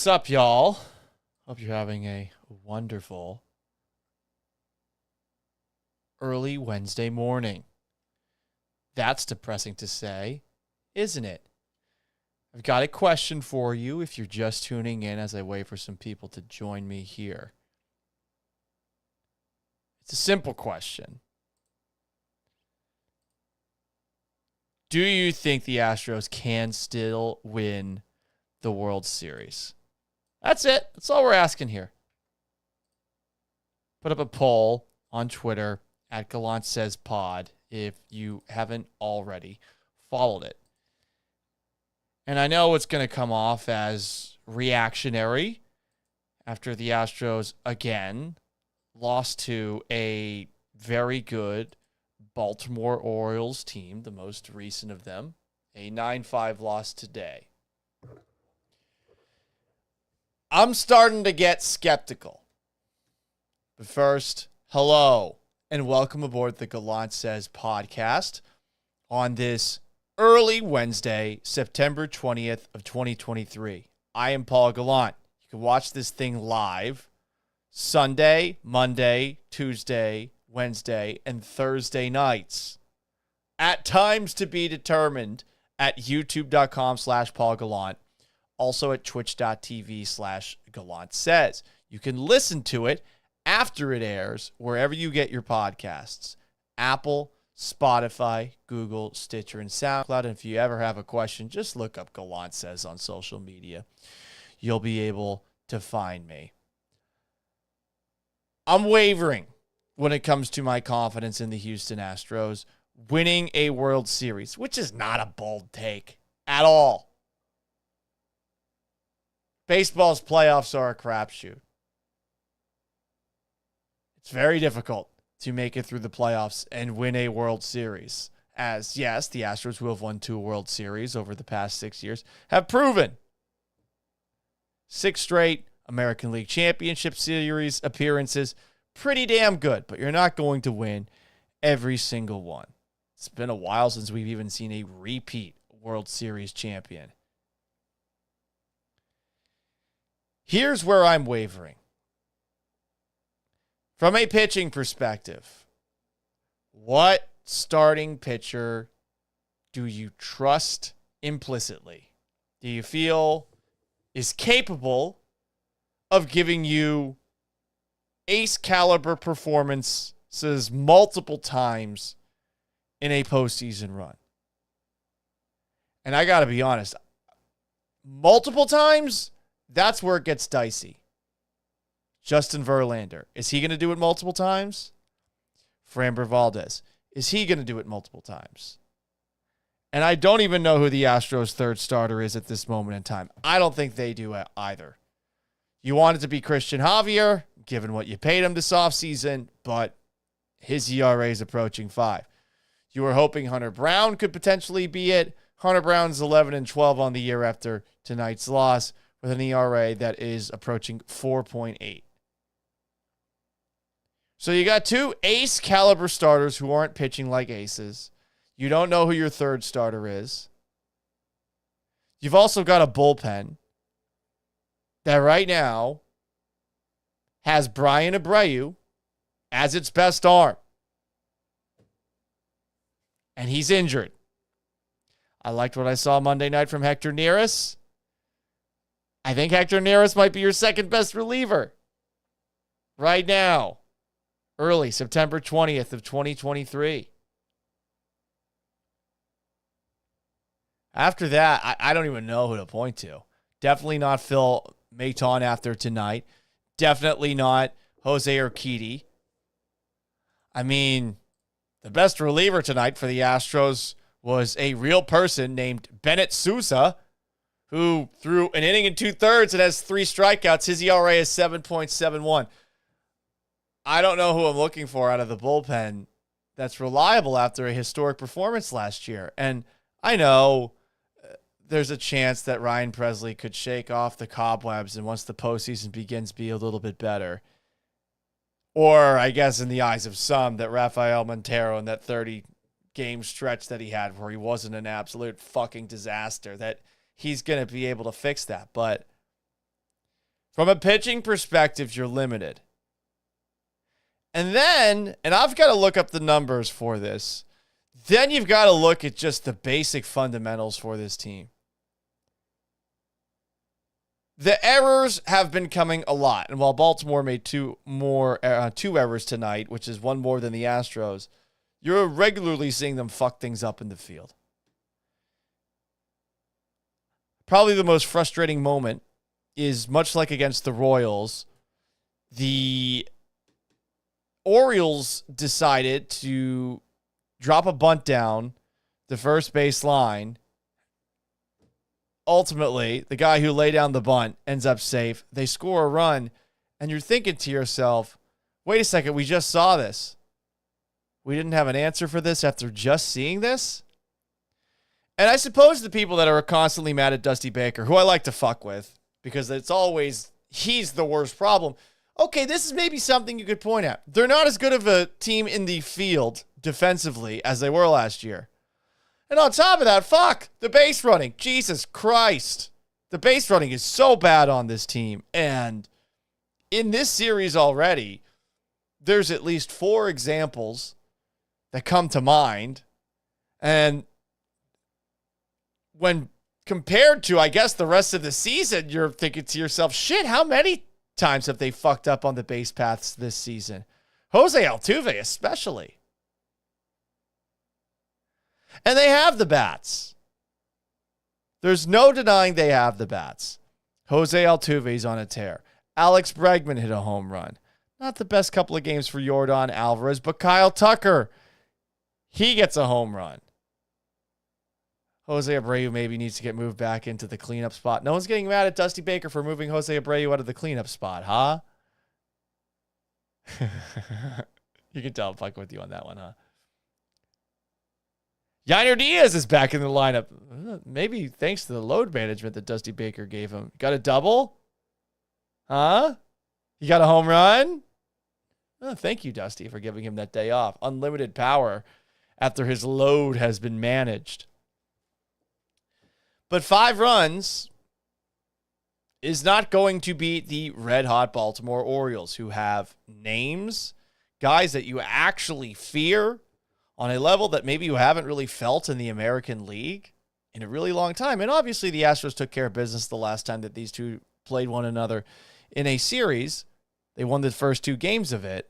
What's up, y'all? Hope you're having a wonderful early Wednesday morning. That's depressing to say, isn't it? I've got a question for you if you're just tuning in as I wait for some people to join me here. It's a simple question. Do you think the Astros can still win the World Series? That's it. That's all we're asking here. Put up a poll on Twitter at Gallant Says Pod if you haven't already followed it. And I know it's going to come off as reactionary after the Astros again lost to a very good Baltimore Orioles team, the most recent of them, a 9-5 loss today. I'm starting to get skeptical. But first, hello and welcome aboard the Gallant Says podcast on this early Wednesday, September 20th of 2023. I am Paul Gallant. You can watch this thing live Sunday, Monday, Tuesday, Wednesday, and Thursday nights. At times to be determined at youtube.com/Paul Gallant. Also at twitch.tv/Gallant Says. You can listen to it after it airs wherever you get your podcasts. Apple, Spotify, Google, Stitcher, and SoundCloud. And if you ever have a question, just look up Gallant Says on social media. You'll be able to find me. I'm wavering when it comes to my confidence in the Houston Astros winning a World Series, which is not a bold take at all. Baseball's playoffs are a crapshoot. It's very difficult to make it through the playoffs and win a World Series. As, yes, the Astros, who have won 2 World Series over the past 6 years, have proven 6 straight American League Championship Series appearances. Pretty damn good, but you're not going to win every single one. It's been a while since we've even seen a repeat World Series champion. Here's where I'm wavering. From a pitching perspective, what starting pitcher do you trust implicitly? Do you feel is capable of giving you ace caliber performances multiple times in a postseason run? And I got to be honest, multiple times, that's where it gets dicey. Justin Verlander, is he going to do it multiple times? Framber Valdez, is he going to do it multiple times? And I don't even know who the Astros' third starter is at this moment in time. I don't think they do either. You want it to be Christian Javier, given what you paid him this offseason, but his ERA is approaching 5. You were hoping Hunter Brown could potentially be it. Hunter Brown's 11-12 on the year after tonight's loss, with an ERA that is approaching 4.8. So you got 2 ace caliber starters who aren't pitching like aces. You don't know who your third starter is. You've also got a bullpen that right now has Brian Abreu as its best arm. And he's injured. I liked what I saw Monday night from Hector Neris. I think Hector Neris might be your second best reliever right now, early September 20th of 2023. After that, I don't even know who to point to. Definitely not Phil Maton after tonight. Definitely not Jose Urquidy. I mean, the best reliever tonight for the Astros was a real person named Bennett Sousa, who threw an inning and 2/3 and has 3 strikeouts. His ERA is 7.71. I don't know who I'm looking for out of the bullpen that's reliable after a historic performance last year. And I know there's a chance that Ryan Presley could shake off the cobwebs and once the postseason begins, be a little bit better. Or I guess in the eyes of some, that Rafael Montero in that 30-game stretch that he had where he wasn't an absolute fucking disaster, that he's going to be able to fix that. But From a pitching perspective, you're limited. And then, and I've got to look up the numbers for this, then you've got to look at just the basic fundamentals for this team. The errors have been coming a lot. And while Baltimore made two errors tonight, which is one more than the Astros, you're regularly seeing them fuck things up in the field. Probably the most frustrating moment is much like against the Royals, the Orioles decided to drop a bunt down the first base line. Ultimately, the guy who laid down the bunt ends up safe. They score a run, and you're thinking to yourself, wait a second, we just saw this. We didn't have an answer for this after just seeing this? And I suppose the people that are constantly mad at Dusty Baker, who I like to fuck with, because it's always, he's the worst problem. Okay, this is maybe something you could point at. They're not as good of a team in the field defensively as they were last year. And on top of that, fuck, the base running. Jesus Christ. The base running is so bad on this team. And in this series already, there's at least 4 examples that come to mind. And when compared to, I guess, the rest of the season, you're thinking to yourself, shit, how many times have they fucked up on the base paths this season? Jose Altuve especially. And they have the bats. There's no denying they have the bats. Jose Altuve's on a tear. Alex Bregman hit a home run. Not the best couple of games for Yordan Alvarez, but Kyle Tucker, he gets a home run. Jose Abreu maybe needs to get moved back into the cleanup spot. No one's getting mad at Dusty Baker for moving Jose Abreu out of the cleanup spot, huh? You can tell I'm fucking with you on that one, huh? Yainer Diaz is back in the lineup. Maybe thanks to the load management that Dusty Baker gave him. Got a double? Huh? You got a home run? Oh, thank you, Dusty, for giving him that day off. Unlimited power after his load has been managed. But 5 runs is not going to beat the red-hot Baltimore Orioles, who have names, guys that you actually fear on a level that maybe you haven't really felt in the American League in a really long time. And obviously the Astros took care of business the last time that these two played one another in a series. They won the first 2 games of it.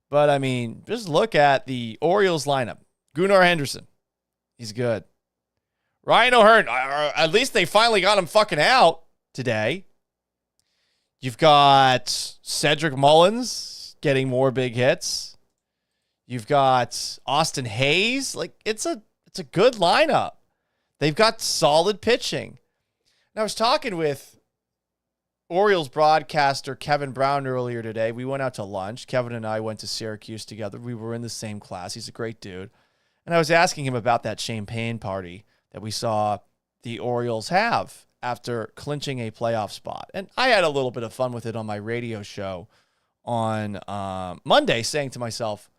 But, I mean, just look at the Orioles lineup. Gunnar Henderson, he's good. Ryan O'Hearn, at least they finally got him fucking out today. You've got Cedric Mullins getting more big hits. You've got Austin Hayes. Like, it's a good lineup. They've got solid pitching. And I was talking with Orioles broadcaster Kevin Brown earlier today. We went out to lunch. Kevin and I went to Syracuse together. We were in the same class. He's a great dude. And I was asking him about that champagne party that we saw the Orioles have after clinching a playoff spot. And I had a little bit of fun with it on my radio show on Monday, saying to myself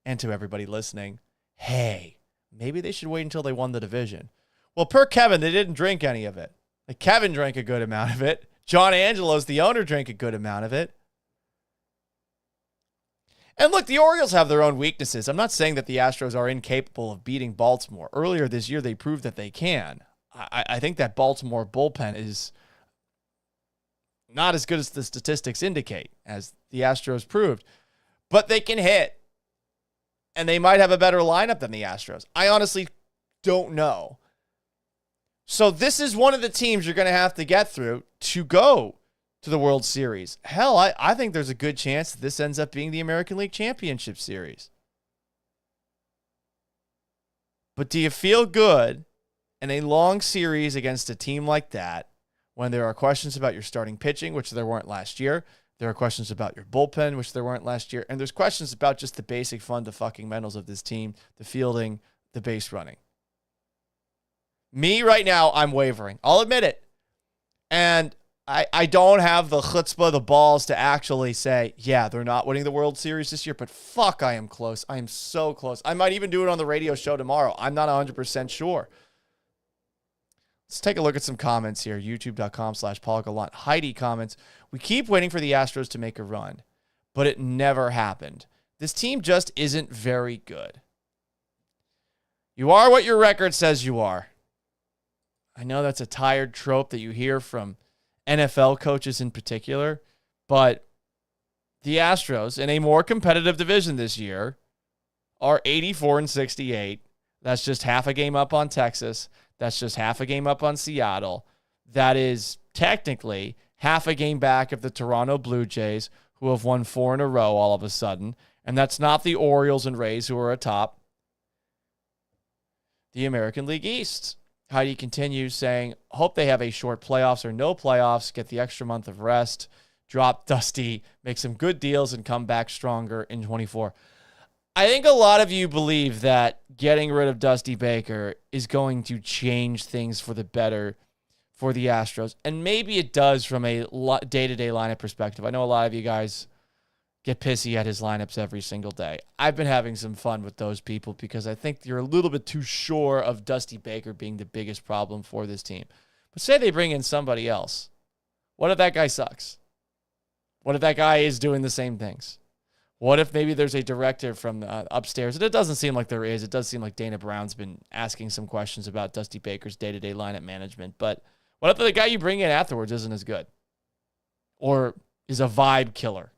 and to everybody listening, hey, maybe they should wait until they won the division. Well, per Kevin, they didn't drink any of it. Like, Kevin drank a good amount of it. John Angelos, the owner, drank a good amount of it. And look, the Orioles have their own weaknesses. I'm not saying that the Astros are incapable of beating Baltimore. Earlier this year, they proved that they can. I think that Baltimore bullpen is not as good as the statistics indicate, as the Astros proved. But they can hit. And they might have a better lineup than the Astros. I honestly don't know. So this is one of the teams you're going to have to get through to go to the World Series. Hell, I think there's a good chance that this ends up being the American League Championship Series. But do you feel good in a long series against a team like that when there are questions about your starting pitching, which there weren't last year? There are questions about your bullpen, which there weren't last year. And there's questions about just the basic fundamentals of this team, the fielding, the base running. Me, right now, I'm wavering. I'll admit it. And I don't have the chutzpah, the balls to actually say, yeah, they're not winning the World Series this year, but fuck, I am close. I am so close. I might even do it on the radio show tomorrow. I'm not 100% sure. Let's take a look at some comments here. YouTube.com/Paul Gallant. Heidi comments, we keep waiting for the Astros to make a run, but it never happened. This team just isn't very good. You are what your record says you are. I know that's a tired trope that you hear from NFL coaches in particular, but the Astros, in a more competitive division this year, are 84-68. That's just half a game up on Texas. That's just half a game up on Seattle. That is technically half a game back of the Toronto Blue Jays, who have won 4 in a row all of a sudden. And that's not the Orioles and Rays, who are atop the American League East. Heidi continues saying, hope they have a short playoffs or no playoffs, get the extra month of rest, drop Dusty, make some good deals, and come back stronger in 24. I think a lot of you believe that getting rid of Dusty Baker is going to change things for the better for the Astros. And maybe it does from a day-to-day lineup perspective. I know a lot of you guys get pissy at his lineups every single day. I've been having some fun with those people because I think you're a little bit too sure of Dusty Baker being the biggest problem for this team. But say they bring in somebody else. What if that guy sucks? What if that guy is doing the same things? What if maybe there's a directive from upstairs? And it doesn't seem like there is. It does seem like Dana Brown's been asking some questions about Dusty Baker's day-to-day lineup management. But what if the guy you bring in afterwards isn't as good? Or is a vibe killer?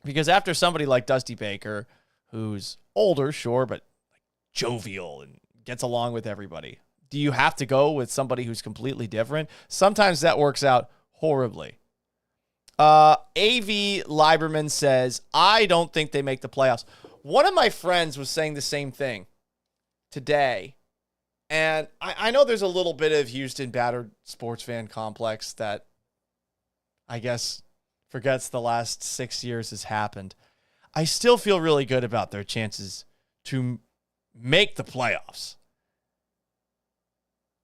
Because after somebody like Dusty Baker, who's older, sure, but like jovial and gets along with everybody, do you have to go with somebody who's completely different? Sometimes that works out horribly. AV Lieberman says, I don't think they make the playoffs. One of my friends was saying the same thing today. And I know there's a little bit of Houston battered sports fan complex that I guess forgets the last 6 years has happened. I still feel really good about their chances to make the playoffs.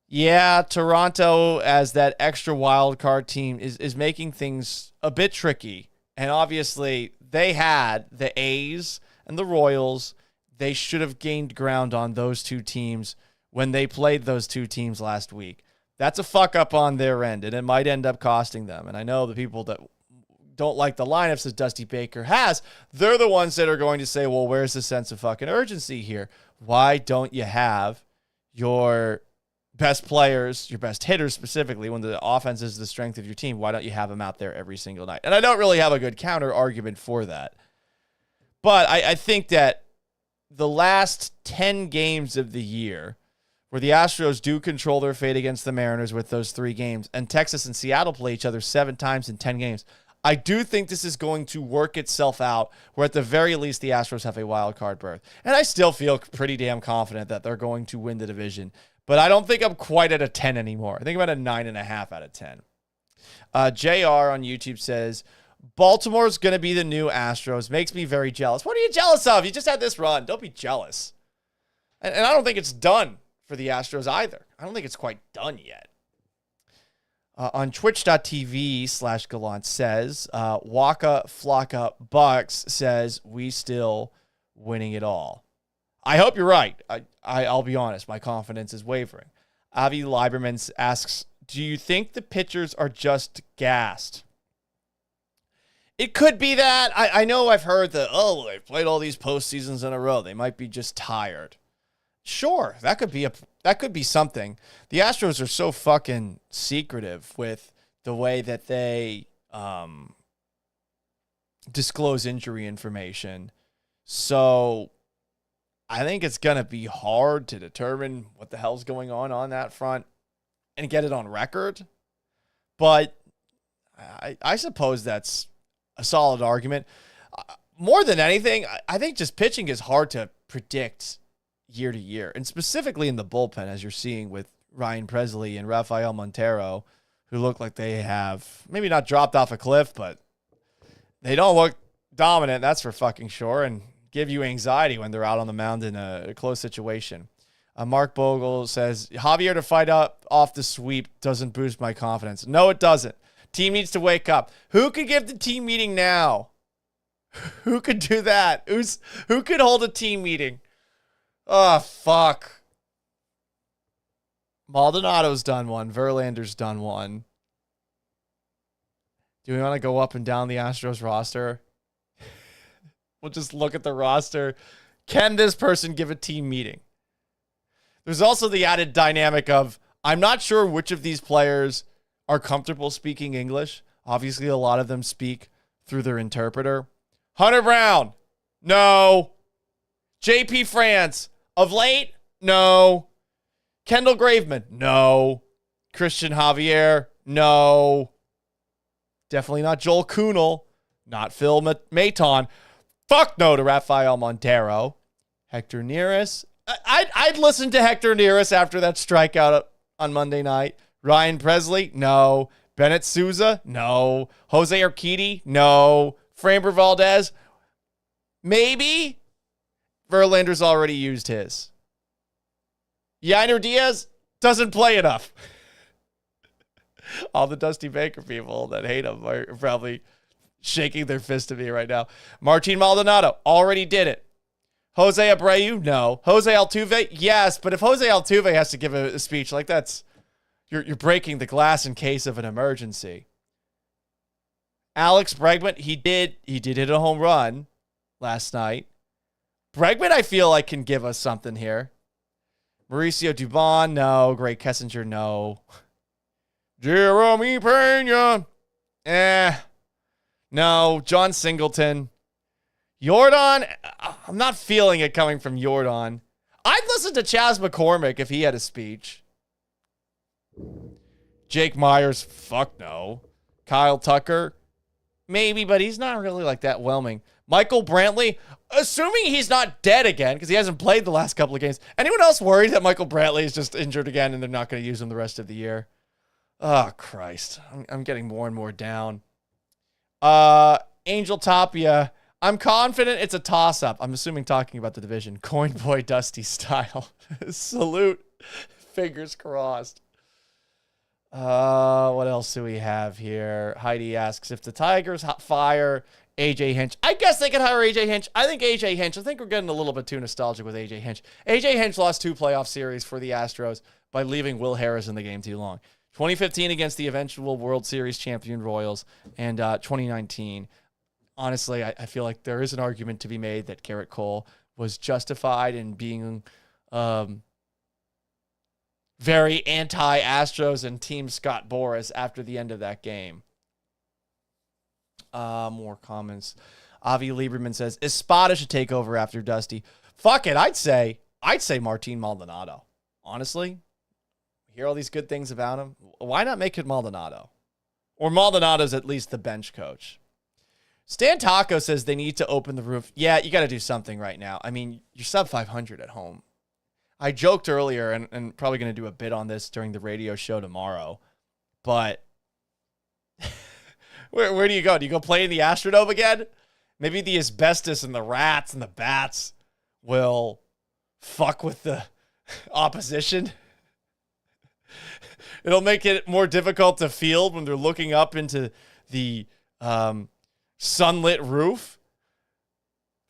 Yeah, Toronto as that extra wild card team is making things a bit tricky. And obviously, they had the A's and the Royals. They should have gained ground on those two teams when they played those two teams last week. That's a fuck up on their end, and it might end up costing them. And I know the people that don't like the lineups that Dusty Baker has, they're the ones that are going to say, well, where's the sense of fucking urgency here? Why don't you have your best players, your best hitters specifically, when the offense is the strength of your team, why don't you have them out there every single night? And I don't really have a good counter argument for that. But I think that the last 10 games of the year, where the Astros do control their fate against the Mariners with those 3 games, and Texas and Seattle play each other 7 times in 10 games, I do think this is going to work itself out, where at the very least the Astros have a wild card berth. And I still feel pretty damn confident that they're going to win the division. But I don't think I'm quite at a 10 anymore. I think I'm at a 9.5 out of 10. JR on YouTube says, Baltimore's going to be the new Astros. Makes me very jealous. What are you jealous of? You just had this run. Don't be jealous. And I don't think it's done for the Astros either. I don't think it's quite done yet. On twitch.tv/Gallant says, Waka Flocka Bucks says, we still winning it all. I hope you're right. I'll be honest. My confidence is wavering. Avi Lieberman asks, do you think the pitchers are just gassed? It could be that. I know I've heard that, they've played all these postseasons in a row. They might be just tired. Sure, that could be something. The Astros are so fucking secretive with the way that they disclose injury information. So I think it's going to be hard to determine what the hell's going on that front and get it on record. But I suppose that's a solid argument. More than anything, I think just pitching is hard to predict year to year, and specifically in the bullpen, as you're seeing with Ryan Presley and Rafael Montero, who look like they have maybe not dropped off a cliff, but they don't look dominant, that's for fucking sure, and give you anxiety when they're out on the mound in a close situation. Mark Bogle says, Javier to fight up off the sweep doesn't boost my confidence. No, it doesn't. Team needs to wake up. Who could give the team meeting now? Who could do that? Who could hold a team meeting? Oh, fuck. Maldonado's done one. Verlander's done one. Do we want to go up and down the Astros roster? We'll just look at the roster. Can this person give a team meeting? There's also the added dynamic of, I'm not sure which of these players are comfortable speaking English. Obviously, a lot of them speak through their interpreter. Hunter Brown, no. JP France, of late, no. Kendall Graveman, no. Christian Javier, no. Definitely not Joel Kuhnel, not Phil Maton. Fuck no to Rafael Montero. Hector Neris. I'd listen to Hector Neris after that strikeout on Monday night. Ryan Presley, no. Bennett Souza, no. Jose Urquidy, no. Framber Valdez, maybe. Verlander's already used his. Yainer Diaz doesn't play enough. All the Dusty Baker people that hate him are probably shaking their fist at me right now. Martin Maldonado already did it. Jose Abreu, no. Jose Altuve, yes. But if Jose Altuve has to give a speech like that's, you're breaking the glass in case of an emergency. Alex Bregman, he did hit a home run last night. Bregman, I feel like, can give us something here. Mauricio Dubon, no. Greg Kessinger, no. Jeremy Pena, no. John Singleton. Jordan, I'm not feeling it coming from Jordan. I'd listen to Chas McCormick if he had a speech. Jake Myers, fuck no. Kyle Tucker, maybe, but he's not really like that whelming. Michael Brantley, assuming he's not dead again, because he hasn't played the last couple of games. Anyone else worried that Michael Brantley is just injured again and they're not going to use him the rest of the year? Oh, Christ. I'm getting more and more down. Angel Tapia, I'm confident it's a toss-up. I'm assuming talking about the division. Coin Boy Dusty style. Salute. Fingers crossed. What else do we have here? Heidi asks, if the Tigers fire AJ Hinch, I guess they could hire AJ Hinch. I think we're getting a little bit too nostalgic with AJ Hinch. AJ Hinch lost 2 playoff series for the Astros by leaving Will Harris in the game too long. 2015 against the eventual World Series champion Royals, and 2019. Honestly, I feel like there is an argument to be made that Garrett Cole was justified in being very anti-Astros and Team Scott Boras after the end of that game. More comments. Avi Lieberman says, Espada should take over after Dusty. Fuck it, I'd say Martin Maldonado. Honestly, hear all these good things about him. Why not make it Maldonado? Or Maldonado's at least the bench coach. Stan Taco says they need to open the roof. Yeah, you got to do something right now. I mean, you're sub 500 at home. I joked earlier, and probably going to do a bit on this during the radio show tomorrow, but where do you go? Do you go play in the Astrodome again? Maybe the asbestos and the rats and the bats will fuck with the opposition. It'll make it more difficult to field when they're looking up into the sunlit roof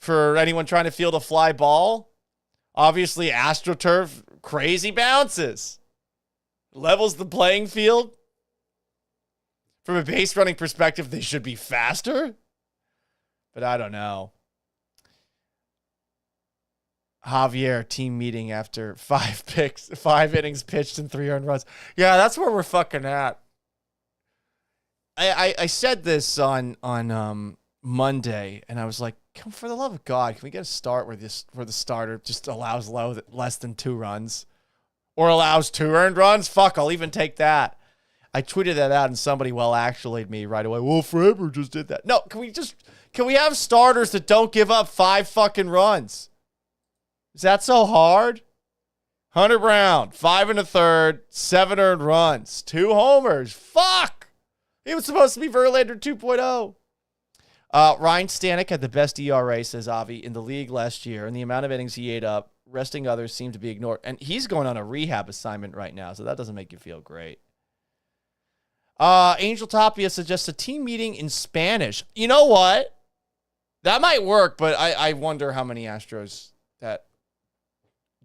for anyone trying to field a fly ball. Obviously, AstroTurf, crazy bounces. Levels the playing field. From a base running perspective, they should be faster. But I don't know. Javier, team meeting after 5 innings pitched and 3 earned runs. Yeah, that's where we're fucking at. I said this on Monday, and I was like, for the love of God, can we get a start where the starter just allows less than 2 runs? Or allows 2 earned runs? Fuck, I'll even take that. I tweeted that out, and somebody actually'd me right away. Well, Framber just did that. No, can we have starters that don't give up 5 fucking runs? Is that so hard? Hunter Brown, 5 1/3, 7 earned runs, 2 homers. Fuck! He was supposed to be Verlander 2.0. Ryan Stanek had the best ERA, says Avi, in the league last year, and the amount of innings he ate up, resting others seemed to be ignored. And he's going on a rehab assignment right now, so that doesn't make you feel great. Angel Tapia suggests a team meeting in Spanish. You know what? That might work, but I wonder how many Astros that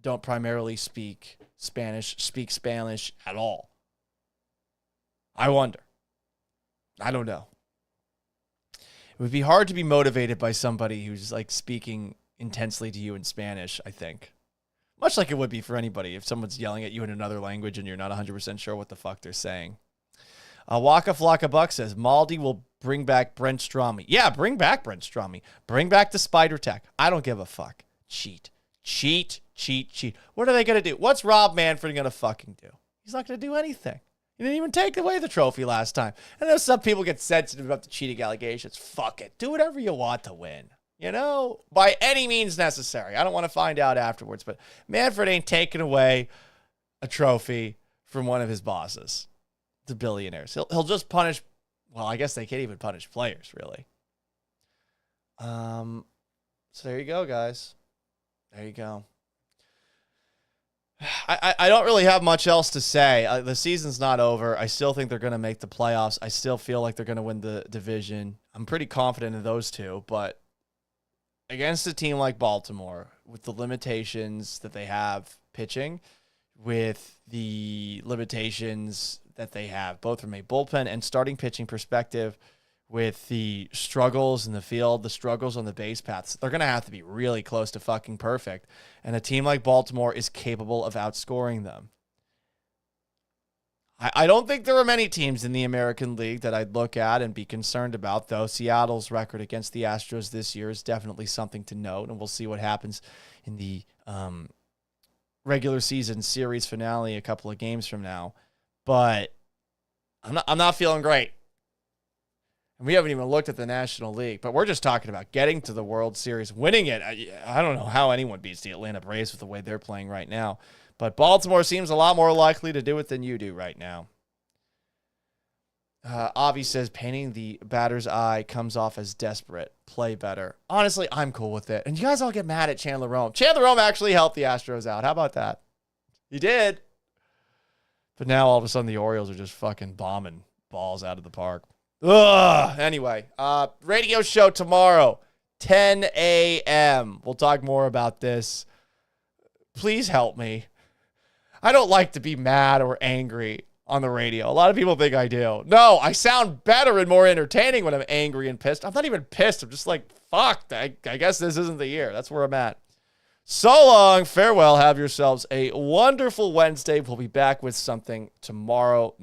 don't primarily speak Spanish at all. I wonder. I don't know. It would be hard to be motivated by somebody who's like speaking intensely to you in Spanish, I think. Much like it would be for anybody if someone's yelling at you in another language and you're not 100% sure what the fuck they're saying. Waka Flocka Buck says, Maldi will bring back Brent Strami. Yeah, bring back Brent Strami. Bring back the Spider Tech. I don't give a fuck. Cheat. What are they going to do? What's Rob Manfred going to fucking do? He's not going to do anything. He didn't even take away the trophy last time. I know some people get sensitive about the cheating allegations. Fuck it. Do whatever you want to win. You know, by any means necessary. I don't want to find out afterwards, but Manfred ain't taking away a trophy from one of his bosses, the billionaires. He'll just punish, well, I guess they can't even punish players, really. So there you go, guys. There you go. I don't really have much else to say. The season's not over. I still think they're going to make the playoffs. I still feel like they're going to win the division. I'm pretty confident in those two, but against a team like Baltimore, with the limitations that they have pitching, with the limitations that they have, both from a bullpen and starting pitching perspective, with the struggles in the field, the struggles on the base paths, they're going to have to be really close to fucking perfect. And a team like Baltimore is capable of outscoring them. I don't think there are many teams in the American League that I'd look at and be concerned about, though. Seattle's record against the Astros this year is definitely something to note, and we'll see what happens in the regular season series finale a couple of games from now. But I'm not feeling great. And we haven't even looked at the National League, but we're just talking about getting to the World Series, winning it. I don't know how anyone beats the Atlanta Braves with the way they're playing right now. But Baltimore seems a lot more likely to do it than you do right now. Avi says, painting the batter's eye comes off as desperate. Play better. Honestly, I'm cool with it. And you guys all get mad at Chandler Rome. Chandler Rome actually helped the Astros out. How about that? He did. But now all of a sudden the Orioles are just fucking bombing balls out of the park. Ugh. Anyway, radio show tomorrow, 10 a.m. We'll talk more about this. Please help me. I don't like to be mad or angry on the radio. A lot of people think I do. No, I sound better and more entertaining when I'm angry and pissed. I'm not even pissed. I'm just like, fuck, I guess this isn't the year. That's where I'm at. So long. Farewell. Have yourselves a wonderful Wednesday. We'll be back with something tomorrow.